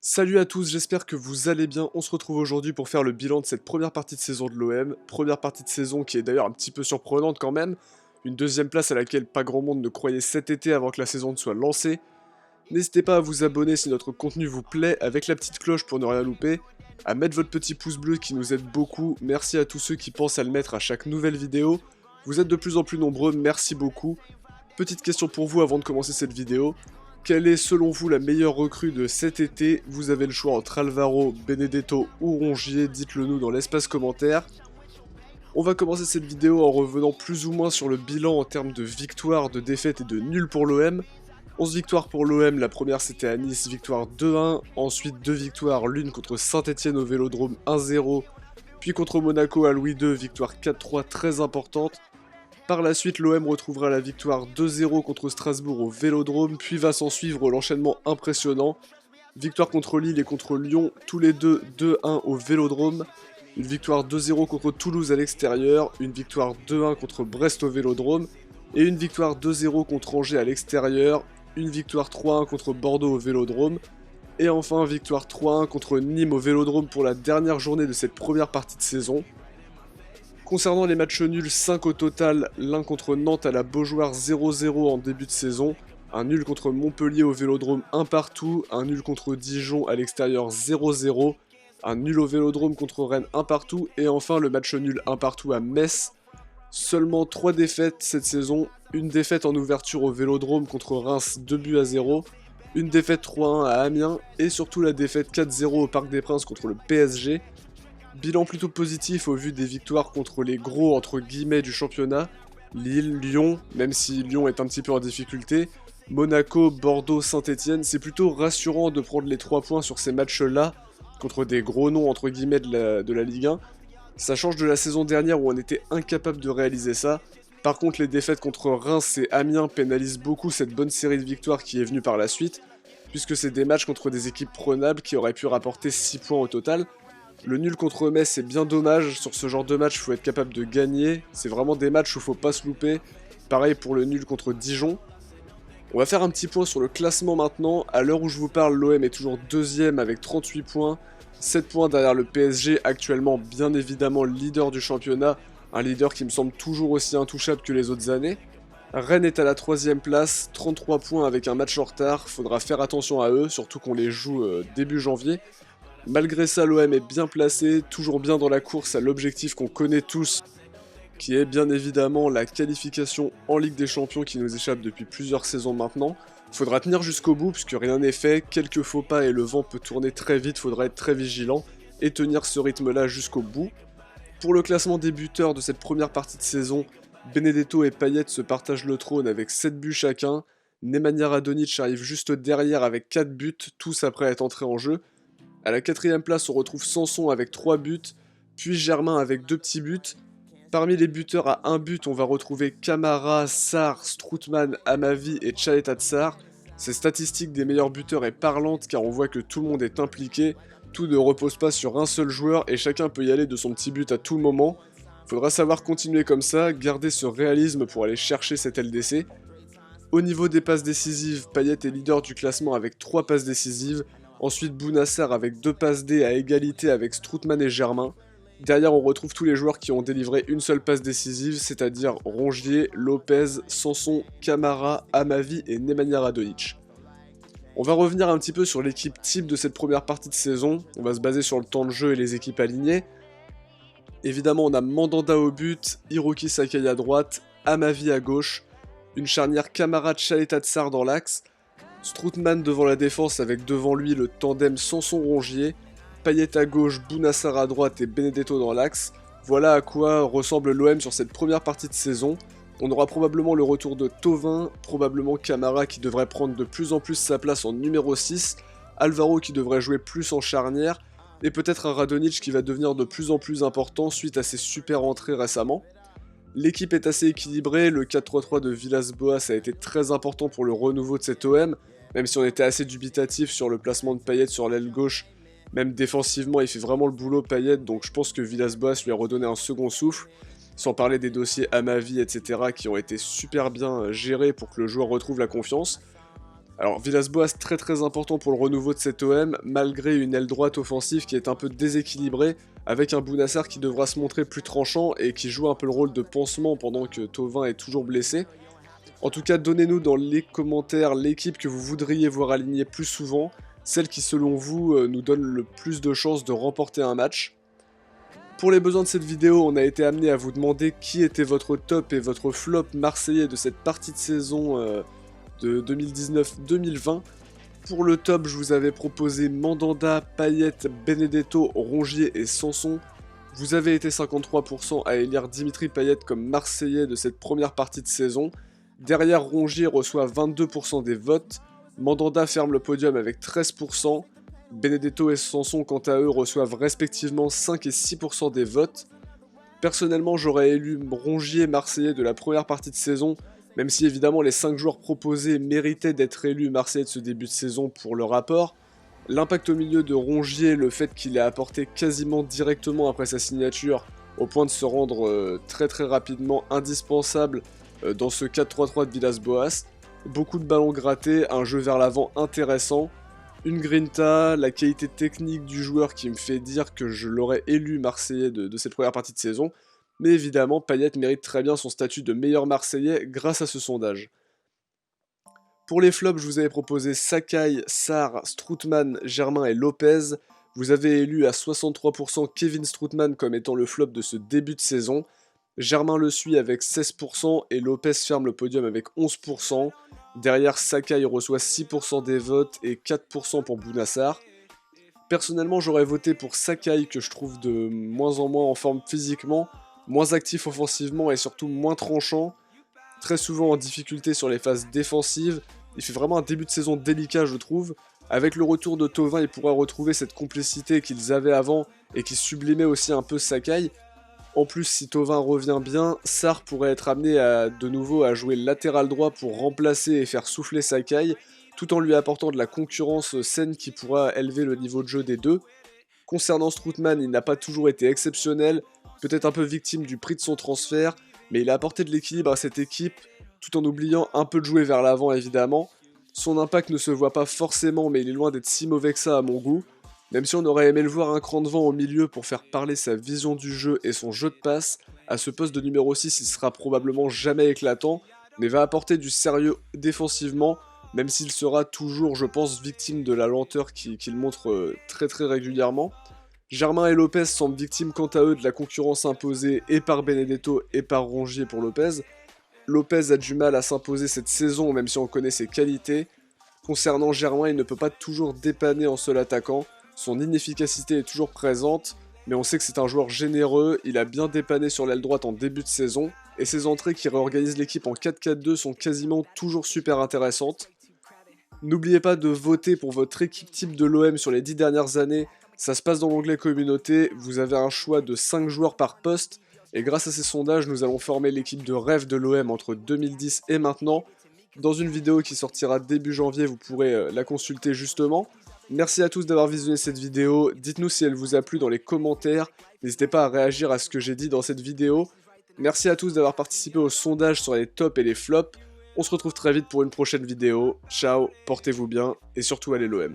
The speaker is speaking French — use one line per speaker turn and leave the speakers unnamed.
Salut à tous, j'espère que vous allez bien. On se retrouve aujourd'hui pour faire le bilan de cette première partie de saison de l'OM. Première partie de saison qui est d'ailleurs un petit peu surprenante quand même. Une deuxième place à laquelle pas grand monde ne croyait cet été avant que la saison ne soit lancée. N'hésitez pas à vous abonner si notre contenu vous plaît avec la petite cloche pour ne rien louper. À mettre votre petit pouce bleu qui nous aide beaucoup. Merci à tous ceux qui pensent à le mettre à chaque nouvelle vidéo. Vous êtes de plus en plus nombreux, merci beaucoup. Petite question pour vous avant de commencer cette vidéo. Quelle est selon vous la meilleure recrue de cet été? Vous avez le choix entre Alvaro, Benedetto ou Rongier, dites-le nous dans l'espace commentaire. On va commencer cette vidéo en revenant plus ou moins sur le bilan en termes de victoires, de défaites et de nuls pour l'OM. 11 victoires pour l'OM, la première c'était à Nice, victoire 2-1, ensuite 2 victoires, l'une contre Saint-Etienne au Vélodrome 1-0, puis contre Monaco à Louis II, victoire 4-3 très importante. Par la suite, l'OM retrouvera la victoire 2-0 contre Strasbourg au Vélodrome, puis va s'en suivre l'enchaînement impressionnant. Victoire contre Lille et contre Lyon, tous les deux 2-1 au Vélodrome. Une victoire 2-0 contre Toulouse à l'extérieur, une victoire 2-1 contre Brest au Vélodrome, et une victoire 2-0 contre Angers à l'extérieur, une victoire 3-1 contre Bordeaux au Vélodrome, et enfin victoire 3-1 contre Nîmes au Vélodrome pour la dernière journée de cette première partie de saison. Concernant les matchs nuls, 5 au total, l'un contre Nantes à la Beaujoire 0-0 en début de saison, un nul contre Montpellier au Vélodrome 1 partout, un nul contre Dijon à l'extérieur 0-0, un nul au Vélodrome contre Rennes 1 partout, et enfin le match nul 1 partout à Metz. Seulement 3 défaites cette saison, une défaite en ouverture au Vélodrome contre Reims 2-0, une défaite 3-1 à Amiens, et surtout la défaite 4-0 au Parc des Princes contre le PSG. Bilan plutôt positif au vu des victoires contre les gros entre guillemets du championnat, Lille, Lyon, même si Lyon est un petit peu en difficulté, Monaco, Bordeaux, Saint-Etienne, c'est plutôt rassurant de prendre les 3 points sur ces matchs-là, contre des gros noms entre guillemets de la Ligue 1. Ça change de la saison dernière où on était incapable de réaliser ça. Par contre, les défaites contre Reims et Amiens pénalisent beaucoup cette bonne série de victoires qui est venue par la suite, puisque c'est des matchs contre des équipes prenables qui auraient pu rapporter 6 points au total. Le nul contre Metz c'est bien dommage, sur ce genre de match il faut être capable de gagner, c'est vraiment des matchs où il faut pas se louper. Pareil pour le nul contre Dijon. On va faire un petit point sur le classement maintenant, à l'heure où je vous parle l'OM est toujours deuxième avec 38 points, 7 points derrière le PSG, actuellement bien évidemment leader du championnat, un leader qui me semble toujours aussi intouchable que les autres années. Rennes est à la 3ème place, 33 points avec un match en retard, faudra faire attention à eux, surtout qu'on les joue début janvier. Malgré ça, l'OM est bien placé, toujours bien dans la course à l'objectif qu'on connaît tous, qui est bien évidemment la qualification en Ligue des Champions qui nous échappe depuis plusieurs saisons maintenant. Faudra tenir jusqu'au bout puisque rien n'est fait, quelques faux pas et le vent peut tourner très vite, faudra être très vigilant et tenir ce rythme-là jusqu'au bout. Pour le classement des buteurs de cette première partie de saison, Benedetto et Payet se partagent le trône avec 7 buts chacun, Nemanja Radonjic arrive juste derrière avec 4 buts, tous après être entrés en jeu. À la 4ème place, on retrouve Sanson avec 3 buts, puis Germain avec 2 petits buts. Parmi les buteurs à 1 but, on va retrouver Camara, Sarr, Strootman, Amavi et Tchaleta Tsar. Ces statistiques des meilleurs buteurs est parlante car on voit que tout le monde est impliqué, tout ne repose pas sur un seul joueur et chacun peut y aller de son petit but à tout moment. Faudra savoir continuer comme ça, garder ce réalisme pour aller chercher cette LDC. Au niveau des passes décisives, Payet est leader du classement avec 3 passes décisives. Ensuite, Bounassar avec 2 passes D à égalité avec Strootman et Germain. Derrière, on retrouve tous les joueurs qui ont délivré une seule passe décisive, c'est-à-dire Rongier, Lopez, Sanson, Camara, Amavi et Nemanja Radonjic. On va revenir un petit peu sur l'équipe type de cette première partie de saison. On va se baser sur le temps de jeu et les équipes alignées. Évidemment, on a Mandanda au but, Hiroki Sakai à droite, Amavi à gauche, une charnière Camara Tchaleta Tsar dans l'axe, Strootman devant la défense avec devant lui le tandem Sanson-Rongier, Payet à gauche, Bounassar à droite et Benedetto dans l'axe. Voilà à quoi ressemble l'OM sur cette première partie de saison. On aura probablement le retour de Thauvin, probablement Camara qui devrait prendre de plus en plus sa place en numéro 6, Alvaro qui devrait jouer plus en charnière, et peut-être un Radonjic qui va devenir de plus en plus important suite à ses super entrées récemment. L'équipe est assez équilibrée, le 4-3-3 de Villas-Boas a été très important pour le renouveau de cet OM, même si on était assez dubitatif sur le placement de Payet sur l'aile gauche, même défensivement il fait vraiment le boulot Payet, donc je pense que Villas-Boas lui a redonné un second souffle, sans parler des dossiers Amavi, etc. qui ont été super bien gérés pour que le joueur retrouve la confiance. Alors Villas-Boas très important pour le renouveau de cet OM, malgré une aile droite offensive qui est un peu déséquilibrée, avec un Bounassar qui devra se montrer plus tranchant et qui joue un peu le rôle de pansement pendant que Thauvin est toujours blessé. En tout cas, donnez-nous dans les commentaires l'équipe que vous voudriez voir alignée plus souvent, celle qui selon vous nous donne le plus de chances de remporter un match. Pour les besoins de cette vidéo, on a été amené à vous demander qui était votre top et votre flop marseillais de cette partie de saison de 2019-2020. Pour le top, je vous avais proposé Mandanda, Payet, Benedetto, Rongier et Sanson. Vous avez été 53% à élire Dimitri Payet comme Marseillais de cette première partie de saison. Derrière, Rongier reçoit 22% des votes. Mandanda ferme le podium avec 13%. Benedetto et Sanson, quant à eux, reçoivent respectivement 5 et 6% des votes. Personnellement, j'aurais élu Rongier Marseillais de la première partie de saison, même si évidemment les 5 joueurs proposés méritaient d'être élus Marseillais de ce début de saison pour le rapport. L'impact au milieu de Rongier, le fait qu'il ait apporté quasiment directement après sa signature, au point de se rendre très rapidement indispensable dans ce 4-3-3 de Villas-Boas. Beaucoup de ballons grattés, un jeu vers l'avant intéressant, une grinta, la qualité technique du joueur qui me fait dire que je l'aurais élu Marseillais de cette première partie de saison. Mais évidemment, Payet mérite très bien son statut de meilleur Marseillais grâce à ce sondage. Pour les flops, je vous avais proposé Sakai, Sarr, Strootman, Germain et Lopez. Vous avez élu à 63% Kevin Strootman comme étant le flop de ce début de saison. Germain le suit avec 16% et Lopez ferme le podium avec 11%. Derrière, Sakai reçoit 6% des votes et 4% pour Bounassar. Personnellement, j'aurais voté pour Sakai, que je trouve de moins en moins en forme physiquement, moins actif offensivement et surtout moins tranchant, très souvent en difficulté sur les phases défensives. Il fait vraiment un début de saison délicat, je trouve. Avec le retour de Thauvin, il pourra retrouver cette complicité qu'ils avaient avant et qui sublimait aussi un peu Sakai. En plus, si Thauvin revient bien, Sarr pourrait être amené de nouveau à jouer latéral droit pour remplacer et faire souffler Sakai, tout en lui apportant de la concurrence saine qui pourra élever le niveau de jeu des deux. Concernant Strootman, il n'a pas toujours été exceptionnel, peut-être un peu victime du prix de son transfert, mais il a apporté de l'équilibre à cette équipe, tout en oubliant un peu de jouer vers l'avant évidemment. Son impact ne se voit pas forcément, mais il est loin d'être si mauvais que ça à mon goût. Même si on aurait aimé le voir un cran devant au milieu pour faire parler sa vision du jeu et son jeu de passe, à ce poste de numéro 6 il sera probablement jamais éclatant, mais va apporter du sérieux défensivement, même s'il sera toujours, je pense, victime de la lenteur qu'il montre très régulièrement. Germain et Lopez semblent victimes quant à eux de la concurrence imposée et par Benedetto et par Rongier pour Lopez. Lopez a du mal à s'imposer cette saison même si on connaît ses qualités. Concernant Germain, il ne peut pas toujours dépanner en seul attaquant, son inefficacité est toujours présente, mais on sait que c'est un joueur généreux, il a bien dépanné sur l'aile droite en début de saison, et ses entrées qui réorganisent l'équipe en 4-4-2 sont quasiment toujours super intéressantes. N'oubliez pas de voter pour votre équipe type de l'OM sur les 10 dernières années, ça se passe dans l'onglet communauté, vous avez un choix de 5 joueurs par poste, et grâce à ces sondages, nous allons former l'équipe de rêve de l'OM entre 2010 et maintenant. Dans une vidéo qui sortira début janvier, vous pourrez la consulter justement. Merci à tous d'avoir visionné cette vidéo, dites-nous si elle vous a plu dans les commentaires, n'hésitez pas à réagir à ce que j'ai dit dans cette vidéo. Merci à tous d'avoir participé au sondage sur les tops et les flops, on se retrouve très vite pour une prochaine vidéo, ciao, portez-vous bien, et surtout allez l'OM.